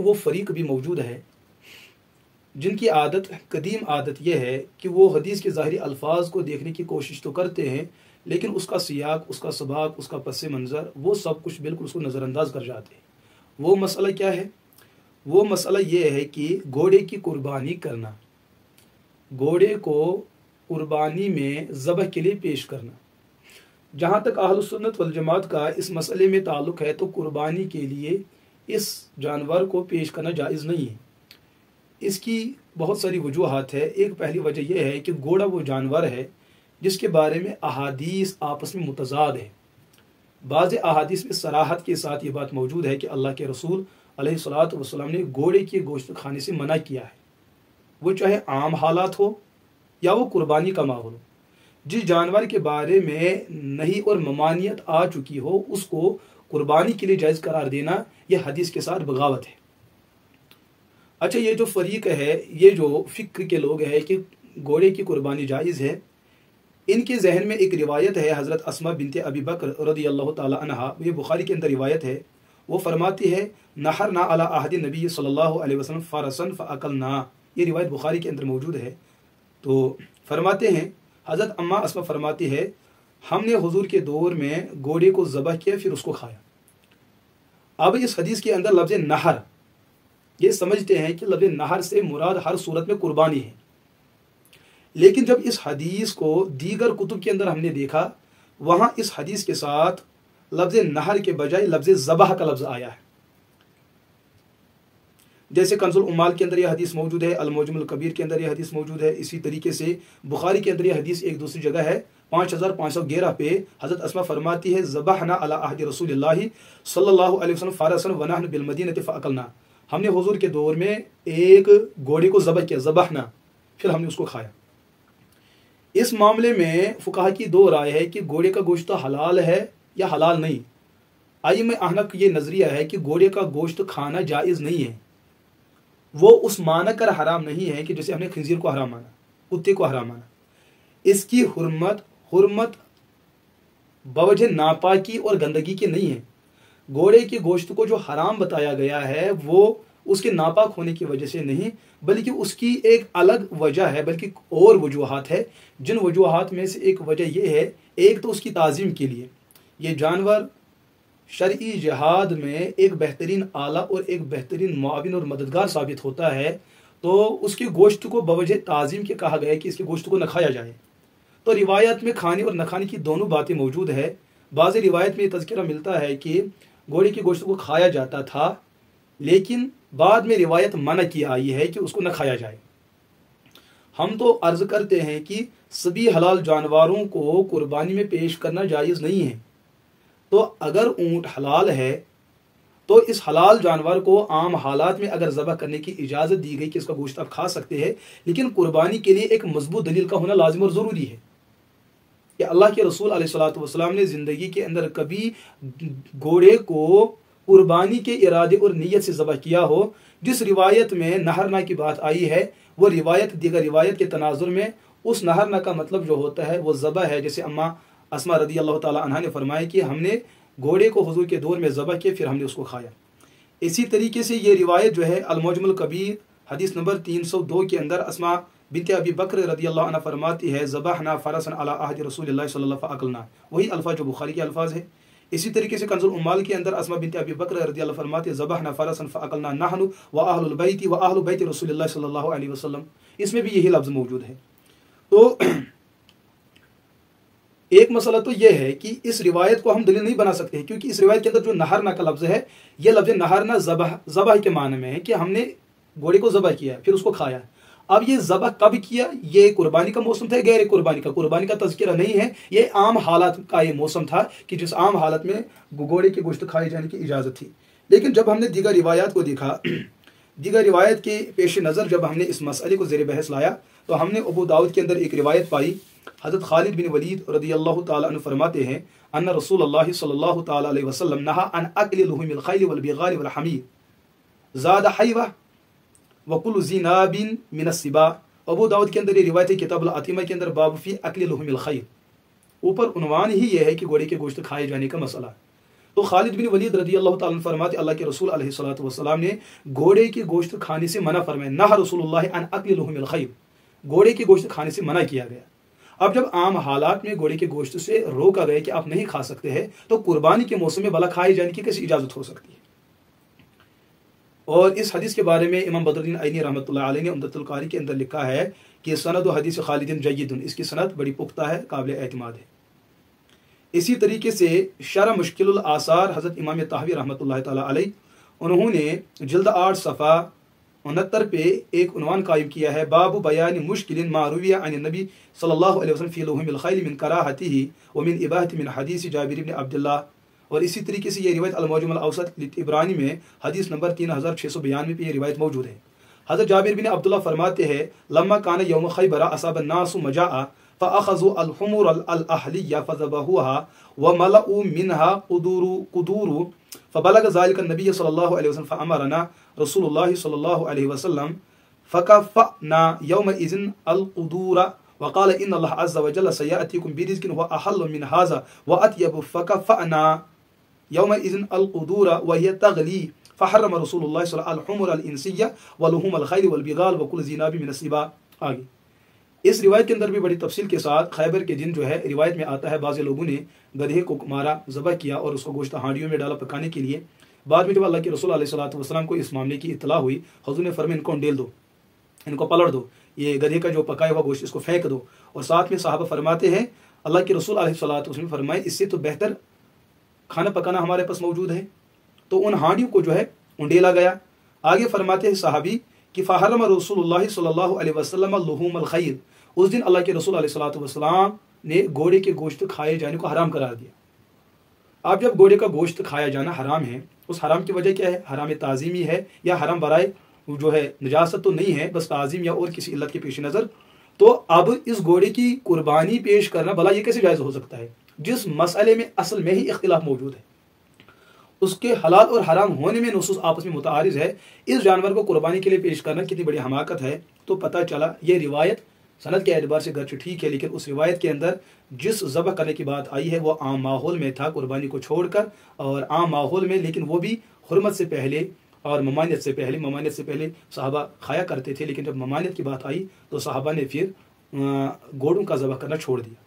वो फरीक भी मौजूद है जिनकी आदत, कदीम आदत यह है कि वो हदीस के ज़ाहिरी अल्फाज को देखने की कोशिश तो करते हैं, लेकिन उसका सियाक, उसका सबाक, उसका पस मंज़र, वो सब कुछ बिल्कुल उसको नज़रअंदाज कर जाते हैं। वो मसला क्या है? वो मसला ये है कि घोड़े की कुर्बानी करना, घोड़े को कुर्बानी में ज़बह के लिए पेश करना। जहाँ तक अहलुस सुन्नत वल जमात का इस मसले में ताल्लुक़ है तो कुर्बानी के लिए इस जानवर को पेश करना जायज़ नहीं है। इसकी बहुत सारी वजूहात है। एक पहली वजह यह है कि घोड़ा वो जानवर है जिसके बारे में अहादीस आपस में मुतज़ाद है। बाज़ अहादीस में सराहत के साथ ये बात मौजूद है कि अल्लाह के रसूल अलैहिस्सलातु वस्सलाम ने घोड़े के गोश्त खाने से मना किया है, वो चाहे आम हालात हो या वो कुर्बानी का माहौल हो। जिस जानवर के बारे में नहीं और ममानियत आ चुकी हो उसको कुर्बानी के लिए जायज़ करार देना यह हदीस के साथ बगावत है। अच्छा, ये जो फरीक है, ये जो फ़िक्र के लोग हैं कि घोड़े की कुर्बानी जायज़ है, इनके जहन में एक रिवायत है हज़रत अस्मा बिनते अबी बकर रज़ियल्लाहु ताला अन्हा, ये बुखारी के अंदर रिवायत है। वो फरमाती है नहरना अला अहदी नबी सल्लल्लाहु अलैहि वसल्लम फरसन फअकलना, ये रिवायत बुखारी के अंदर मौजूद है। तो फरमाते हैं हज़रत अम्मा अस्मा फरमाती है हमने हुजूर के दौर में घोड़े को ज़बह किया फिर उसको खाया। अब इस हदीस के अंदर लफ्ज़ नहर, ये समझते हैं कि लफ्ज़ नहर से मुराद हर सूरत में कुर्बानी है, लेकिन जब इस हदीस को दीगर कुतुब के अंदर हमने देखा वहाँ इस हदीस के साथ लफ्ज़ नहर के बजाय लफ्ज़ ज़बह का लफ्ज़ आया है। जैसे कंजुल उम्माल के अंदर यह हदीस मौजूद है, अल मुअज्जमुल कबीर के अंदर यह हदीस मौजूद है। इसी तरीके से बुखारी के अंदर यह हदीस एक दूसरी जगह है 5511 पे हज़रत अस्मा फरमाती है ज़बहना अला अहदी रसूलिल्लाहि सल्लल्लाहु अलैहि वसल्लम फ़रसन व नहनु बिल मदीनति फ़अकलना, हमने हुजूर के दौर में एक घोड़े को ज़बह किया, ज़बहना, फिर हमने उसको खाया। इस मामले में फुकाहा की दो राय है कि घोड़े का गोश्त हलाल है या हलाल नहीं। आइम अहनफ ये नज़रिया है कि घोड़े का गोश्त खाना जायज़ नहीं है। वो उस माना कर हराम नहीं है कि जैसे हमने खंजीर को हराम माना, कुत्ते को हराम माना। इसकी हुर्मत बवजह नापाकी और गंदगी की नहीं है। घोड़े के गोश्त को जो हराम बताया गया है वो उसके नापाक होने की वजह से नहीं, बल्कि उसकी एक अलग वजह है, बल्कि और वजूहात है। जिन वजूहात में से एक वजह यह है, एक तो उसकी ताज़ीम के लिए ये जानवर शरई जिहाद में एक बेहतरीन आला और एक बेहतरीन मुआविन और मददगार साबित होता है, तो उसके गोश्त को बवजह ताज़ीम के कहा गया है कि इसके गोश्त को न खाया जाए। तो रिवायत में खाने और न खाने की दोनों बातें मौजूद है। बाज़ रिवायत में तज़किरा मिलता है कि घोड़े के गोश्त को खाया जाता था, लेकिन बाद में रिवायत मना की आई है कि उसको न खाया जाए। हम तो अर्ज करते हैं कि सभी हलाल जानवरों को कुर्बानी में पेश करना जायज़ नहीं है। तो अगर ऊँट हलाल है तो इस हलाल जानवर को आम हालात में अगर ज़बह करने की इजाज़त दी गई कि इसका गोश्त आप खा सकते हैं, लेकिन कुर्बानी के लिए एक मजबूत दलील का होना लाजिम और ज़रूरी है कि अल्लाह के रसूल अलैहिस्सलातु वस्सलाम ने ज़िंदगी के अंदर कभी घोड़े को कुर्बानी के इरादे और नीयत से ज़बह किया हो। जिस रिवायत में नहरना की बात आई है वो रिवायत दीगर रिवायत के तनाजुर में उस नहरना का मतलब जो होता है वो ज़बह है। जैसे अम्मा अस्मा रज़ियल्लाहु ताला अन्हा ने फरमाया कि हमने घोड़े को हुजूर के दौर में ज़बह किया फिर हमने उसको खाया। इसी तरीके से ये रिवायत जो है अल मुअज्जमुल कबीर हदीस नंबर 302 के अंदर अस्मा बिनते अबी बकर रज़ियल्लाहु अन्हा फरमाती है ज़बहना फ़रसन अला अहदी रसूलिल्लाहि सल्लल्लाहु अलैहि वसल्लम, वही अल्फाज जो बुखारी के अल्फाज है। इसी तरीके से कंजुल उम्माल के अंदर अस्मा बिनते अबी बकर रज़ियल्लाहु फरमाती है ज़बहना फ़रसन फ़अकलना नहनु व अहलुल बैति व अहलु बैति रसूलिल्लाहि सल्लल्लाहु अलैहि वसल्लम, इसमें भी यही लफ्ज़ मौजूद है। तो एक मसला तो यह है कि इस रिवायत को हम दलील नहीं बना सकते हैं, क्योंकि इस रिवायत के अंदर जो नहरना का लफ्ज़ है यह लफ्ज़ नहरना ज़बह के माने में है कि हमने घोड़े को ज़बह किया फिर उसको खाया। अब ये ज़बह कब किया, ये कुर्बानी का मौसम था, गैर कुर्बानी का तज़किरा नहीं है, ये आम हालात का ये मौसम था कि जिस आम हालत में घोड़े के गोश्त खाए जाने की इजाज़त थी। लेकिन जब हमने दीगर रिवायात को देखा, दीगर रिवायत के पेश नज़र जब हमने इस मसले को ज़ेर बहस लाया तो हमने अबू दाऊद के अंदर एक रिवायत पाई। हज़रत खालिद बिन वलीद रज़ियल्लाहु ताला अन्हु फरमाते हैं अन्ना रसूलुल्लाह सल्लल्लाहु ताला अलैहि वसल्लम नहा अन अक्ल लुहुमिल खैल वल बिगाल वल हमीर ज़ादा हैवा व कुल ज़िनाबिन मिन अस्सिबा। अबू दाऊद के अंदर ये रिवायत है किताबुल अतीमा के अंदर बाब फी अक्ल लुहुमिल खैल, ऊपर उन्वान ही यह है कि घोड़े के गोश्त खाए जाने का मसला। तो खालिद बिन वलीद रज़ी अल्लाह ताला अन्हु फरमाते अल्लाह के रसूल अलैहिस्सलातु वस्सलाम ने घोड़े के गोश्त खाने से मना फरमाया, नहा रसूलुल्लाह अन अक्ल लुहुमिल खैल, घोड़े के गोश्त खाने से मना किया गया। अब जब आम हालात में घोड़े के गोश्त से रोका गया कि आप नहीं खा सकते हैं, तो कुर्बानी के मौसम में भला खाए जाने की कैसी इजाजत हो सकती है। और इस हदीस के बारे में इमाम बदरुद्दीन आइनी रहमतुल्लाह अलैह ने उम्दतुल कारी के अंदर लिखा है कि सनद हदीस खालिदिन जय्यिदुन, इसकी सनद बड़ी पुख्ता है, काबिल एतमाद है। इसी तरीके से शरह मुश्किलुल आसार हज़रत इमाम ताहवी रहमतुल्लाह ताला अलैह, उन्होंने जिल्द 8 सफ़ा 69 पे एक उन्वान कायम किया है, बाबु बयान मुश्किलिन मा रुविया अन नबी सल्लल्लाहु अलैहि वसल्लम फी लुहुमिल खैल मिन कराहतिही व मिन इबाहति मिन हदीस जाबिर इब्न अब्दुल्लाह। और इसी तरीके से ये रिवायत अल-मुअज्जम अल-औसत लित-तिबरानी में हदीस नंबर 3692 पे ये रिवायत मौजूद है। हज़रत जाबिर बिन अब्दुल्लाह फरमाते हैं, लम्मा कान यौम खैबर असाब अन्नासु मजाअ फ़अख़ज़ू अल-हुमुर अल-अहलिया फ़ज़बहुहा व मलअू मिनहा क़ुदूरु फ़बलग ज़ालिका नबी सल्लल्लाहु अलैहि वसल्लम फ़अमरना रसूलुल्लाह सल्लल्लाहु अलैहि वसल्लम फ़कफ़अना यौमइज़िन अल-क़ुदूर वक़ाल इन्नल्लाह अज़्ज़ व जल्ल सयअतीकुम बिरिज़्क़िन हुवा अहल्लु मिन हाज़ा व अत्यब फ़कफ़अना यौमइज़िन अल-क़ुदूर व हिय तग़ली फ़हर्रम रसूलुल्लाह सल्लल्लाहु अलैहि वसल्लम अल-हुमुर अल-इंसिय्या व लुहुम अल-खैल वल बिगाल व कुल ज़ी नाबि मिन अस-सिबा। आगे इस रिवायत के अंदर भी बड़ी तफसील के साथ खैबर के दिन जो है रिवायत में आता है, बाज़ लोगों ने गधे को मारा, ज़बह किया और उसको गोश्त हांडियों में डाला पकाने के लिए। बाद में जब अल्लाह के रसूल अलैहिस्सलातु वस्सलाम को इस मामले की इत्तला हुई, हुज़ूर ने फरमाया इनको अंडेल दो, इनको पलट दो, ये गधे का जो पकाया हुआ गोश्त इसको फेंक दो। और साथ में साहबा फरमाते हैं अल्लाह के रसूल अलैहिस्सलातु वस्सलाम फरमाए इससे तो बेहतर खाना पकाना हमारे पास मौजूद है। तो उन हांडियों को जो है उंडेला गया। आगे फरमाते हैं साहबी कि फ़हर्रम रसूलुल्लाह सल्लल्लाहु अलैहि वसल्लम लुहुम अल-खैल, उस दिन अल्लाह के रसूल अलैहिस्सलातु वस्सलाम ने घोड़े के गोश्त खाए जाने को हराम करार दिया। अब जब घोड़े का गोश्त खाया जाना हराम है, उस हराम की वजह क्या है? हराम ताज़ीमी है या हराम बराए जो है नजासत तो नहीं है, बस ताज़ीम या और किसी इल्लत के पेश नज़र। तो अब इस घोड़े की कुर्बानी पेश करना भला ये कैसे जायज़ हो सकता है? जिस मसले में असल में ही इख्तिलाफ मौजूद है, उसके हलाल और हराम होने में नुसूस आपस में मुतारिज़ है, इस जानवर को कुर्बानी के लिए पेश करना कितनी बड़ी हमाकत है। तो पता चला ये रिवायत सनद के एतबार से गर्च ठीक है, लेकिन उस रिवायत के अंदर जिस ज़बह करने की बात आई है वो आम माहौल में था, कुर्बानी को छोड़कर और आम माहौल में, लेकिन वो भी हुर्मत से पहले और ममानियत से पहले। ममानियत से पहले सहाबा खाया करते थे, लेकिन जब ममानियत की बात आई तो सहाबा ने फिर घोड़ों का ज़बह करना छोड़ दिया।